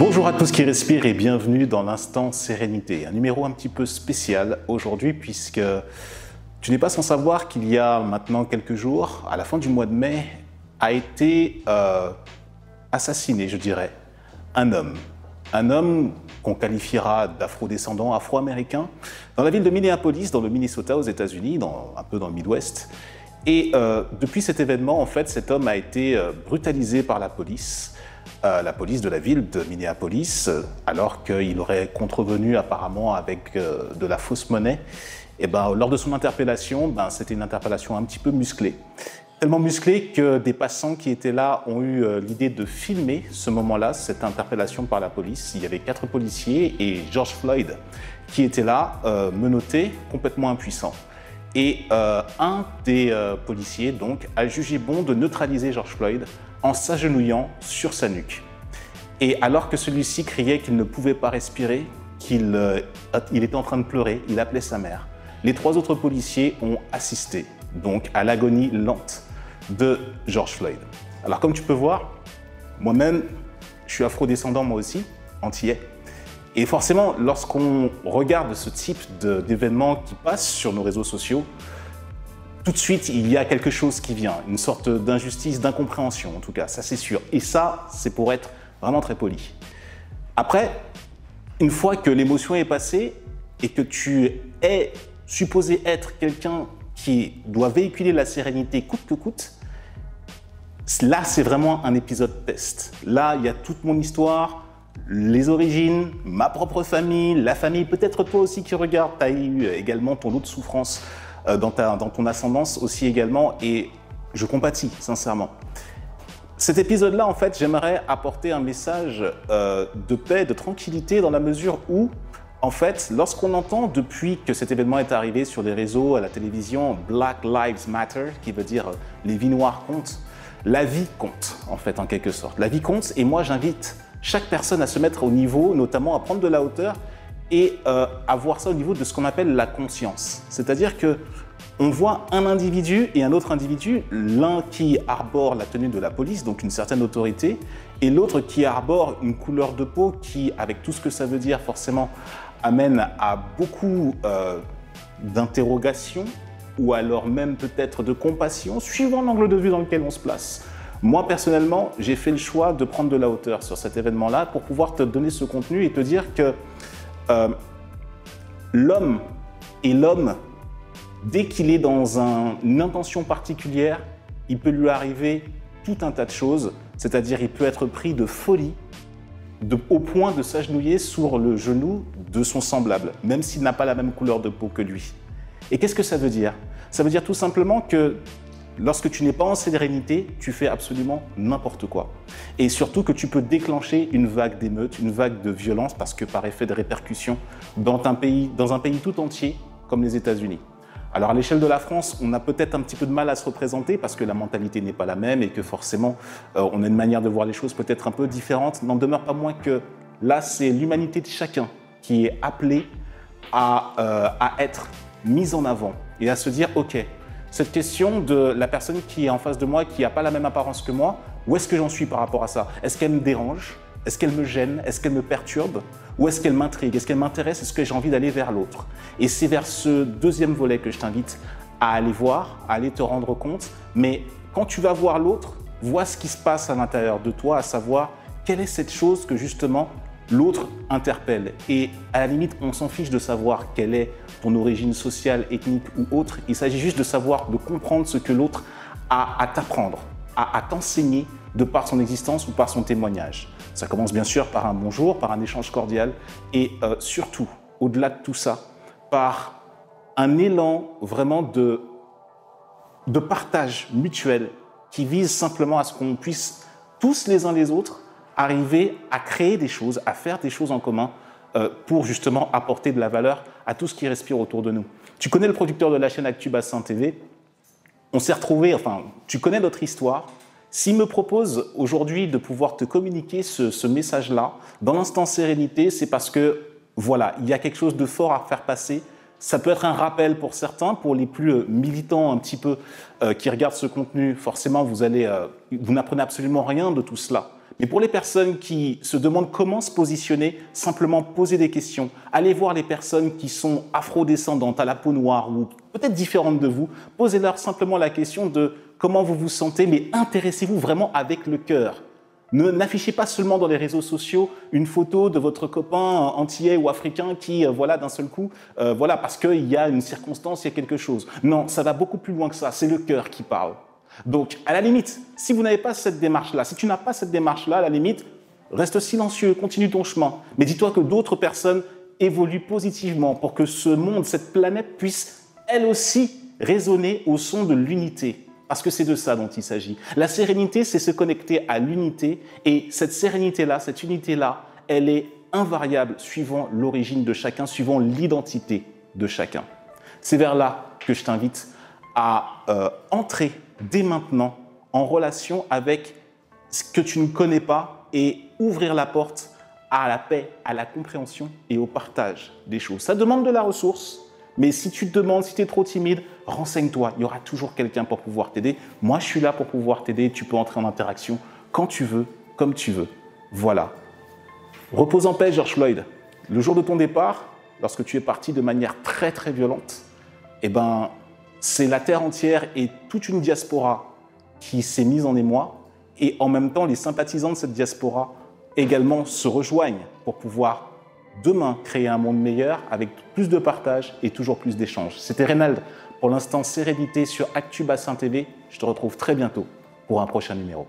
Bonjour à tous qui respirent et bienvenue dans l'Instant Sérénité. Un numéro un petit peu spécial aujourd'hui puisque tu n'es pas sans savoir qu'il y a maintenant quelques jours, à la fin du mois de mai, a été assassiné, je dirais, un homme. Un homme qu'on qualifiera d'afro-descendant, afro-américain, dans la ville de Minneapolis, dans le Minnesota, aux États-Unis, un peu dans le Midwest. Et depuis cet événement, en fait, cet homme a été brutalisé par la police de la ville de Minneapolis, alors qu'il aurait contrevenu apparemment avec de la fausse monnaie. Et lors de son interpellation, c'était une interpellation un petit peu musclée. Tellement musclée que des passants qui étaient là ont eu l'idée de filmer ce moment-là, cette interpellation par la police. Il y avait 4 policiers et George Floyd qui était là, menotté, complètement impuissant. Et un des policiers donc, a jugé bon de neutraliser George Floyd en s'agenouillant sur sa nuque. Et alors que celui-ci criait qu'il ne pouvait pas respirer, qu'il était en train de pleurer, il appelait sa mère. Les 3 autres policiers ont assisté donc à l'agonie lente de George Floyd. Alors comme tu peux voir, moi-même, je suis afro-descendant moi aussi, antillais. Et forcément, lorsqu'on regarde ce type d'événements qui passent sur nos réseaux sociaux, tout de suite, il y a quelque chose qui vient, une sorte d'injustice, d'incompréhension en tout cas, ça c'est sûr. Et ça, c'est pour être vraiment très poli. Après, une fois que l'émotion est passée et que tu es supposé être quelqu'un qui doit véhiculer la sérénité coûte que coûte, là c'est vraiment un épisode test. Là, il y a toute mon histoire, les origines, ma propre famille, la famille, peut-être toi aussi qui regardes, tu as eu également ton lot de souffrance dans ton ascendance aussi également, et je compatis sincèrement. Cet épisode-là, en fait, j'aimerais apporter un message de paix, de tranquillité, dans la mesure où, en fait, lorsqu'on entend depuis que cet événement est arrivé sur les réseaux, à la télévision, Black Lives Matter, qui veut dire les vies noires comptent, la vie compte, en fait, en quelque sorte. La vie compte, et moi j'invite chaque personne à se mettre au niveau, notamment à prendre de la hauteur, et à voir ça au niveau de ce qu'on appelle la conscience. C'est-à-dire qu'on voit un individu et un autre individu, l'un qui arbore la tenue de la police, donc une certaine autorité, et l'autre qui arbore une couleur de peau qui, avec tout ce que ça veut dire, forcément, amène à beaucoup d'interrogations, ou alors même peut-être de compassion, suivant l'angle de vue dans lequel on se place. Moi, personnellement, j'ai fait le choix de prendre de la hauteur sur cet événement-là pour pouvoir te donner ce contenu et te dire que l'homme est l'homme, dès qu'il est dans une intention particulière, il peut lui arriver tout un tas de choses, c'est-à-dire il peut être pris de folie au point de s'agenouiller sur le genou de son semblable, même s'il n'a pas la même couleur de peau que lui. Et qu'est-ce que ça veut dire? Ça veut dire tout simplement que lorsque tu n'es pas en sérénité, tu fais absolument n'importe quoi. Et surtout que tu peux déclencher une vague d'émeutes, une vague de violence, parce que par effet de répercussion, dans un pays tout entier, comme les États-Unis. Alors à l'échelle de la France, on a peut-être un petit peu de mal à se représenter parce que la mentalité n'est pas la même et que forcément, on a une manière de voir les choses peut-être un peu différente. N'en demeure pas moins que là, c'est l'humanité de chacun qui est appelée à être mise en avant et à se dire « Ok, cette question de la personne qui est en face de moi, qui n'a pas la même apparence que moi, où est-ce que j'en suis par rapport à ça? Est-ce qu'elle me dérange? Est-ce qu'elle me gêne? Est-ce qu'elle me perturbe? Ou est-ce qu'elle m'intrigue? Est-ce qu'elle m'intéresse? Est-ce que j'ai envie d'aller vers l'autre? » Et c'est vers ce deuxième volet que je t'invite à aller voir, à aller te rendre compte. Mais quand tu vas voir l'autre, vois ce qui se passe à l'intérieur de toi, à savoir quelle est cette chose que justement l'autre interpelle. Et à la limite, on s'en fiche de savoir quelle est ton origine sociale, ethnique ou autre. Il s'agit juste de savoir, de comprendre ce que l'autre a à t'apprendre, à t'enseigner de par son existence ou par son témoignage. Ça commence bien sûr par un bonjour, par un échange cordial et surtout, au-delà de tout ça, par un élan vraiment de partage mutuel qui vise simplement à ce qu'on puisse tous les uns les autres arriver à créer des choses, à faire des choses en commun pour justement apporter de la valeur à tout ce qui respire autour de nous. Tu connais le producteur de la chaîne Actu Bassin TV. On s'est retrouvés, enfin, tu connais notre histoire. S'il me propose aujourd'hui de pouvoir te communiquer ce message-là, dans l'instant sérénité, c'est parce que, voilà, il y a quelque chose de fort à faire passer. Ça peut être un rappel pour certains, pour les plus militants un petit peu qui regardent ce contenu. Forcément, vous n'apprenez absolument rien de tout cela. Mais pour les personnes qui se demandent comment se positionner, simplement poser des questions. Allez voir les personnes qui sont afro-descendantes, à la peau noire ou peut-être différentes de vous. Posez-leur simplement la question de comment vous vous sentez, mais intéressez-vous vraiment avec le cœur. N'affichez pas seulement dans les réseaux sociaux une photo de votre copain antillais ou africain qui, voilà, d'un seul coup, voilà, parce qu'il y a une circonstance, il y a quelque chose. Non, ça va beaucoup plus loin que ça. C'est le cœur qui parle. Donc, à la limite, si vous n'avez pas cette démarche-là, si tu n'as pas cette démarche-là, à la limite, reste silencieux, continue ton chemin. Mais dis-toi que d'autres personnes évoluent positivement pour que ce monde, cette planète puisse, elle aussi, résonner au son de l'unité. Parce que c'est de ça dont il s'agit. La sérénité, c'est se connecter à l'unité. Et cette sérénité-là, cette unité-là, elle est invariable suivant l'origine de chacun, suivant l'identité de chacun. C'est vers là que je t'invite à entrer dès maintenant en relation avec ce que tu ne connais pas et ouvrir la porte à la paix, à la compréhension et au partage des choses. Ça demande de la ressource, mais si tu te demandes, si tu es trop timide, renseigne-toi. Il y aura toujours quelqu'un pour pouvoir t'aider. Moi, je suis là pour pouvoir t'aider. Tu peux entrer en interaction quand tu veux, comme tu veux. Voilà. Repose en paix, George Floyd. Le jour de ton départ, lorsque tu es parti de manière très, très violente, eh ben, c'est la terre entière et toute une diaspora qui s'est mise en émoi. Et en même temps, les sympathisants de cette diaspora également se rejoignent pour pouvoir demain créer un monde meilleur avec plus de partage et toujours plus d'échanges. C'était Reynald pour l'instant Sérénité sur Actu Bassin TV. Je te retrouve très bientôt pour un prochain numéro.